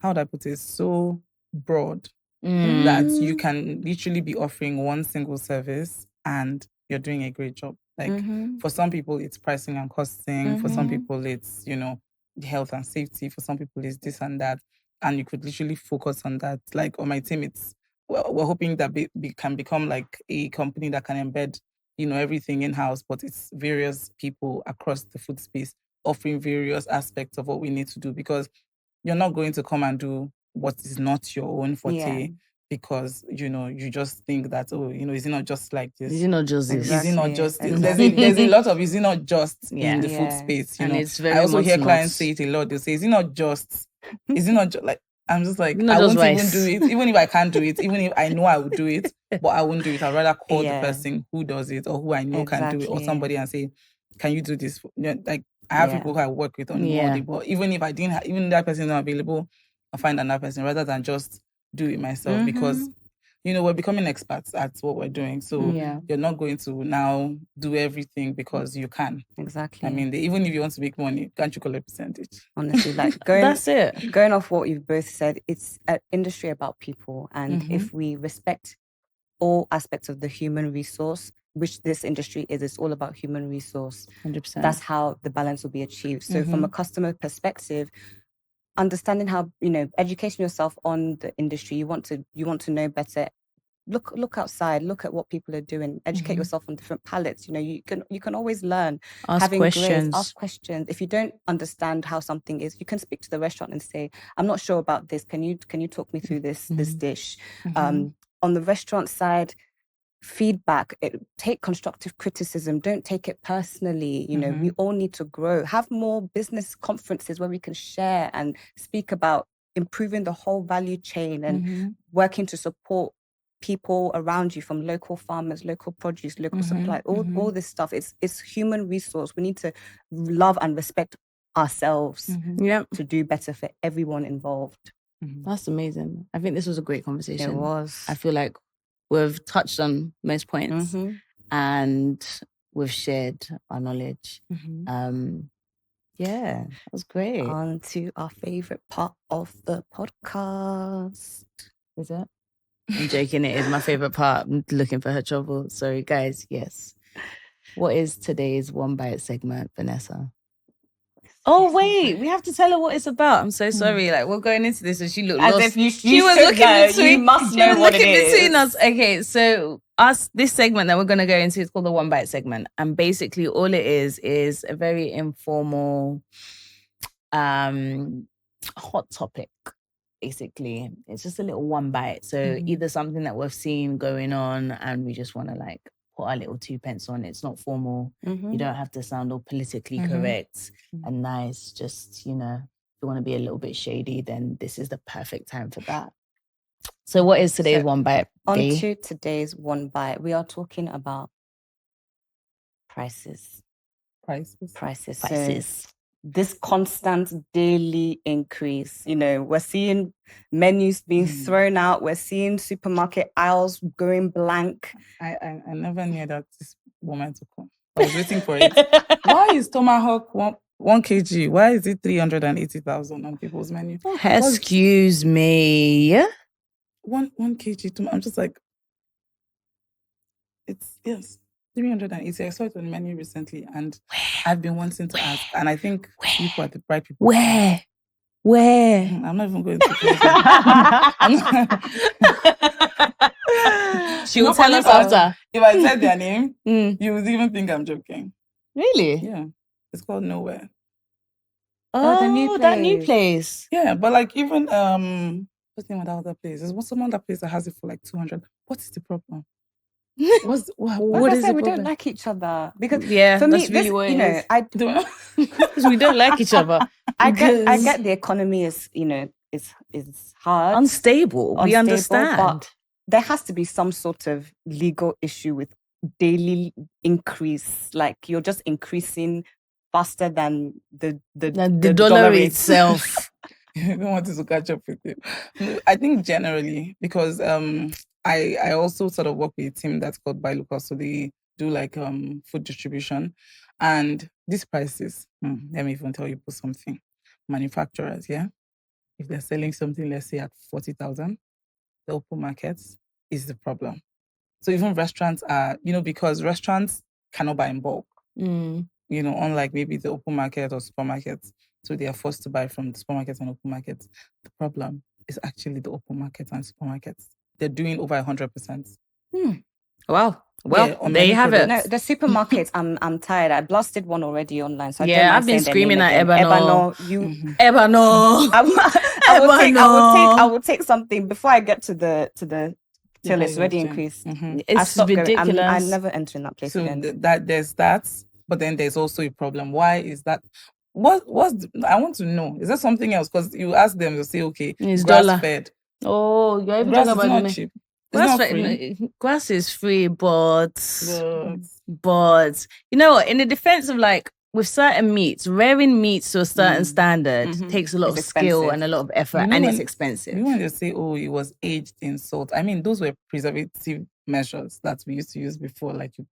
Speaker 3: how would I put it, so broad that you can literally be offering one single service and you're doing a great job. Like for some people, it's pricing and costing. For some people, it's, health and safety. For some people, it's this and that. And you could literally focus on that. Like on my team, we're hoping that we can become like a company that can embed, everything in-house, but it's various people across the food space offering various aspects of what we need to do, because you're not going to come and do what is not your own forte because, you just think that, is it not just like this?
Speaker 1: Is it not just this?
Speaker 3: Is it not just this? There's a lot of, is it not just in the food space?
Speaker 1: And it's very
Speaker 3: I also hear
Speaker 1: much
Speaker 3: clients
Speaker 1: not.
Speaker 3: say it a lot. They'll say, is it not just like, I'm just like,
Speaker 1: Not
Speaker 3: I
Speaker 1: just
Speaker 3: won't even
Speaker 1: rice.
Speaker 3: do it. Even if I can't do it, even if I know I would do it, but I won't do it. I'd rather call the person who does it or who I know can do it, or somebody and say, can you do this? Like, I have people who I work with on the body, but even if I didn't, even if that person is not available, I'll find another person rather than just do it myself, because we're becoming experts at what we're doing. So you're not going to now do everything because you can.
Speaker 2: Exactly.
Speaker 3: I mean, even if you want to make money, can't you collect percentage?
Speaker 2: Honestly, like
Speaker 1: that's it.
Speaker 2: Going off what you've both said, it's an industry about people. And if we respect all aspects of the human resource, which this industry is, it's all about human resource.
Speaker 1: 100%.
Speaker 2: That's how the balance will be achieved. So from a customer perspective, understanding how, educating yourself on the industry, you want to know better. Look outside, look at what people are doing, educate yourself on different palettes. You can always learn.
Speaker 1: Ask questions.
Speaker 2: Ask questions. If you don't understand how something is, you can speak to the restaurant and say, I'm not sure about this. Can you talk me through this dish? On the restaurant side, feedback, take constructive criticism, don't take it personally. We all need to grow, have more business conferences where we can share and speak about improving the whole value chain and working to support people around you, from local farmers, local produce, local supply, all this stuff. It's human resource. We need to love and respect ourselves to do better for everyone involved.
Speaker 1: That's amazing. I think this was a great conversation.
Speaker 2: It was.
Speaker 1: I feel like we've touched on most points and we've shared our knowledge. Yeah, that was great.
Speaker 2: On to our favorite part of the podcast.
Speaker 1: Is it? I'm joking, it is my favorite part. I'm looking for her trouble. Sorry, guys. Yes. What is today's One Bite segment, Vanessa? Oh, wait, we have to tell her what it's about. I'm so sorry. Like, we're going into this and she looked
Speaker 2: as
Speaker 1: lost.
Speaker 2: if you
Speaker 1: she was looking between,
Speaker 2: you must know what it is.
Speaker 1: Between us. Okay, so this segment that we're going to go into is called the One Bite segment. And basically all it is a very informal hot topic. Basically, it's just a little one bite. So either something that we've seen going on and we just want to like put our little 2 pence on. It's not formal. You don't have to sound all politically correct and nice. Just, you know, if you want to be a little bit shady, then this is the perfect time for that. So what is today's one bite?
Speaker 2: On to today's one bite. We are talking about prices. So this constant daily increase, you know, we're seeing menus being thrown out. We're seeing supermarket aisles going blank.
Speaker 3: I never knew that this moment to come. I was waiting for it. Why is tomahawk 1 kg? Why is it 380,000 on people's menu?
Speaker 1: Excuse me.
Speaker 3: 1 kg. I'm just like, it's 380. I saw it on the menu recently, and I've been wanting to ask. And I think people are the right people.
Speaker 1: Where?
Speaker 3: I'm not even going to.
Speaker 1: She will tell us after.
Speaker 3: If I said their name, you would even think I'm joking.
Speaker 1: Really?
Speaker 3: Yeah. It's called Nowhere.
Speaker 1: Oh, that new place.
Speaker 3: Yeah, but like even what's the name of that other place? There's some other place that has it for like 200. What is the problem?
Speaker 2: What is it? We don't like each other because
Speaker 1: for me,
Speaker 2: this, you know,
Speaker 1: we don't like each other.
Speaker 2: I get the economy is, you know, is hard,
Speaker 1: unstable. We understand,
Speaker 2: but there has to be some sort of legal issue with daily increase. Like you're just increasing faster than the
Speaker 1: dollar itself.
Speaker 3: I don't want to catch up with it. I think generally because I also sort of work with a team that's called Buy Local, so they do like food distribution, and these prices. Let me even tell you something. Manufacturers, if they're selling something, let's say at 40,000, the open markets is the problem. So even restaurants are, you know, because restaurants cannot buy in bulk. You know, unlike maybe the open market or supermarkets. So they are forced to buy from the supermarkets and open markets. The problem is actually the open markets and supermarkets. They're doing over 100%.
Speaker 1: Wow. Well, there you have it.
Speaker 2: No, the supermarkets, I'm tired. I blasted one already online. So
Speaker 1: I've been screaming at
Speaker 2: Ebano.
Speaker 1: Ebano.
Speaker 2: I will take something before I get to the till it's already increased.
Speaker 1: It's ridiculous.
Speaker 2: I'm never entering that place again.
Speaker 3: There's that, but then there's also a problem. Why is that? I want to know. Is there something else? Because you ask them, they'll say, okay,
Speaker 1: it's
Speaker 3: grass fed.
Speaker 1: Oh, you're even
Speaker 3: grass
Speaker 1: talking
Speaker 3: is
Speaker 1: about
Speaker 3: not cheap. It's not free.
Speaker 1: Grass is free, but you know what? In the defense of like with certain meats, rearing meats to a certain standard takes a lot of skill and a lot of effort, and it's expensive.
Speaker 3: You want to say, oh, it was aged in salt. I mean, those were preservative measures that we used to use before, like you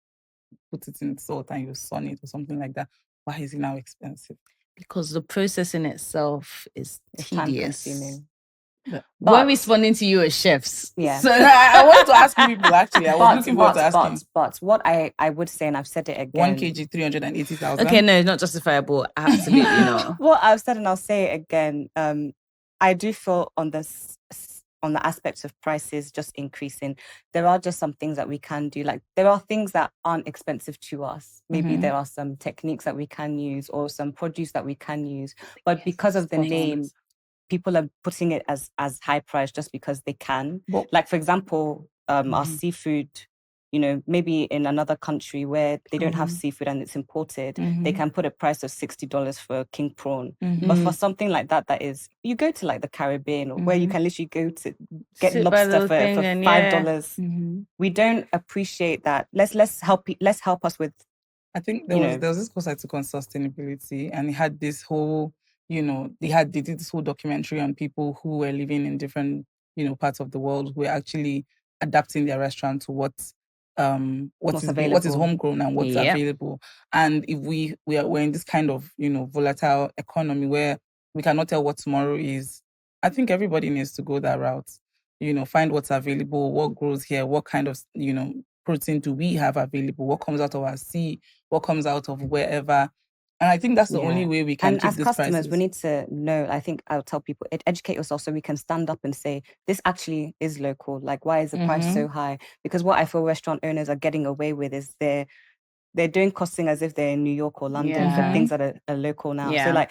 Speaker 3: put it in salt and you sun it or something like that. Why is it now expensive?
Speaker 1: Because the process in itself is tedious.
Speaker 2: Time-consuming.
Speaker 1: We're responding to you as chefs.
Speaker 2: Yeah.
Speaker 3: So I wanted to ask people actually. I was looking forward to asking.
Speaker 2: But what I would say, and I've said it again.
Speaker 3: 1 kg, 380,000.
Speaker 1: Okay, no, not justifiable. Absolutely not.
Speaker 2: What I've said, and I'll say it again. I do feel on the aspect of prices just increasing, there are just some things that we can do. Like there are things that aren't expensive to us. Maybe there are some techniques that we can use or some produce that we can use. But because of the name, people are putting it as high price just because they can. Like for example, our seafood, you know, maybe in another country where they don't have seafood and it's imported, they can put a price of $60 for king prawn. But for something like that is, you go to like the Caribbean or where you can literally go to get lobster for $5. We don't appreciate that. Let's help us with.
Speaker 3: I think there was this course I took on sustainability, and it had this whole, you know, they did this whole documentary on people who were living in different, you know, parts of the world who were actually adapting their restaurant to what is homegrown and what's available. And if we're in this kind of, you know, volatile economy where we cannot tell what tomorrow is, I think everybody needs to go that route. You know, find what's available, what grows here, what kind of, you know, protein do we have available, what comes out of our sea, what comes out of wherever. And I think that's the
Speaker 2: Yeah.
Speaker 3: only way we can
Speaker 2: And
Speaker 3: keep
Speaker 2: as
Speaker 3: these
Speaker 2: customers,
Speaker 3: prices.
Speaker 2: we need to know, I think I'll tell people, educate yourself so we can stand up and say, this actually is local. Like, why is the price so high? Because what I feel restaurant owners are getting away with is they're doing costing as if they're in New York or London for
Speaker 1: Yeah.
Speaker 2: things that are local now.
Speaker 1: Yeah.
Speaker 2: So like,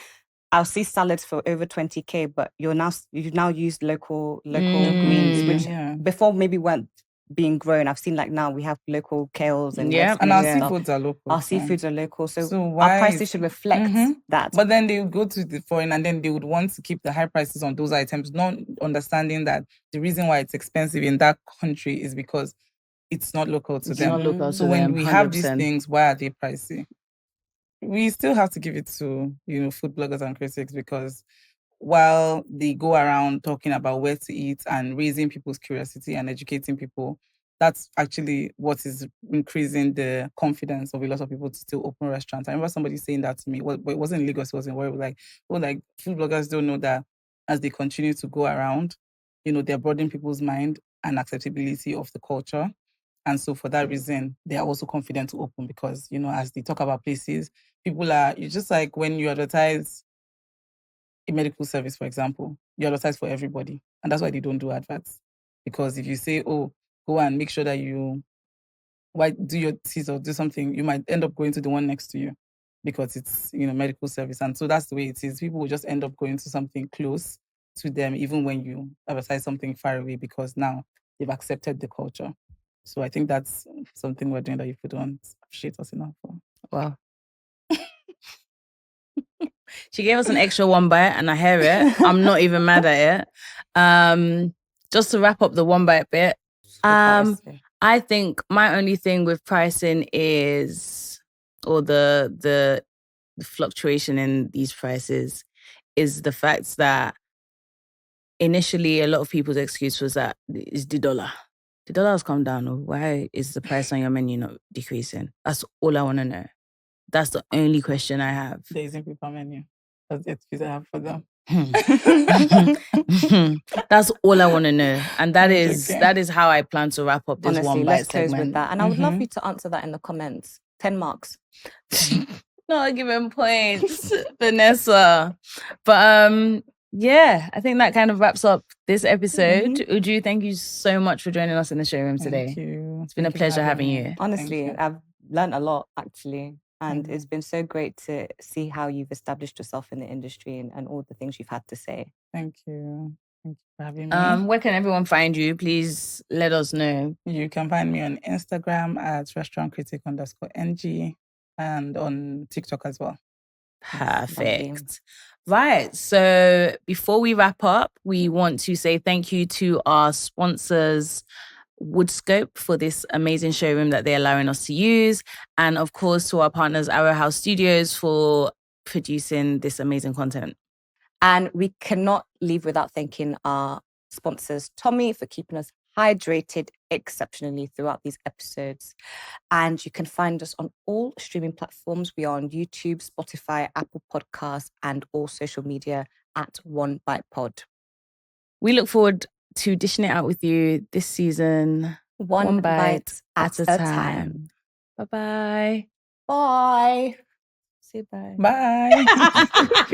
Speaker 2: I'll see salads for over 20K, but you've now used local greens, which
Speaker 3: Yeah.
Speaker 2: before maybe weren't being grown. I've seen like now we have local kales and
Speaker 1: Yeah.
Speaker 2: red
Speaker 3: And
Speaker 2: beans
Speaker 3: our
Speaker 2: and stuff.
Speaker 3: seafoods are local.
Speaker 2: Our
Speaker 3: so-
Speaker 2: seafoods are local, so
Speaker 3: why
Speaker 2: our prices
Speaker 3: is-
Speaker 2: should reflect that.
Speaker 3: But then they would go to the foreign and then they would want to keep the high prices on those items, not understanding that the reason why it's expensive in that country is because it's not local to
Speaker 1: It's
Speaker 3: them.
Speaker 1: not local to
Speaker 3: So when
Speaker 1: them,
Speaker 3: we have these
Speaker 1: 100%.
Speaker 3: things, why are they pricey? We still have to give it to, food bloggers and critics, because while they go around talking about where to eat and raising people's curiosity and educating people, that's actually what is increasing the confidence of a lot of people to still open restaurants. I remember somebody saying that to me. Well, it wasn't in Lagos, it was in where it was like, food bloggers don't know that as they continue to go around, they're broadening people's mind and acceptability of the culture. And so for that reason, they are also confident to open because, as they talk about places, it's just like when you advertise a medical service, for example, you advertise for everybody. And that's why they don't do adverts. Because if you say, oh, go and make sure that you do your teeth or do something, you might end up going to the one next to you because it's, medical service. And so that's the way it is. People will just end up going to something close to them, even when you advertise something far away, because now they've accepted the culture. So I think that's something we're doing that you don't appreciate us enough for.
Speaker 1: Wow. She gave us an extra one bite and I hear it. I'm not even mad at it. Just to wrap up the one bite bit, I think my only thing with pricing is, or the fluctuation in these prices, is the fact that initially a lot of people's excuse was that it's the dollar. The dollar has come down. Or why is the price on your menu not decreasing? That's all I want to know. That's the only question I have.
Speaker 3: There isn't paper menu. That's the excuse I have for them.
Speaker 1: That's all I want to know. And that is how I plan to wrap up this one bite
Speaker 2: let's close
Speaker 1: segment.
Speaker 2: with that. And I would love you to answer that in the comments. 10 marks.
Speaker 1: Not giving points, Vanessa. But yeah, I think that kind of wraps up this episode. Uju, thank you so much for joining us in the showroom today.
Speaker 3: Thank you.
Speaker 1: It's been a pleasure having you.
Speaker 2: Honestly, I've learned a lot actually. And it's been so great to see how you've established yourself in the industry and all the things you've had to say.
Speaker 3: Thank you. Thank you for having me.
Speaker 1: Where can everyone find you? Please let us know.
Speaker 3: You can find me on Instagram at restaurantcritic_ng and on TikTok as well.
Speaker 1: Perfect. Right. So before we wrap up, we want to say thank you to our sponsors, Woodscope, for this amazing showroom that they're allowing us to use. And of course, to our partners, Arrow House Studios, for producing this amazing content.
Speaker 2: And we cannot leave without thanking our sponsors, Tommy, for keeping us hydrated exceptionally throughout these episodes. And you can find us on all streaming platforms. We are on YouTube, Spotify, Apple Podcasts, and all social media at One Bite Pod.
Speaker 1: We look forward to dishing it out with you this season.
Speaker 2: One bite at a time.
Speaker 1: Bye-bye.
Speaker 2: Bye.
Speaker 1: Say bye.
Speaker 3: Bye.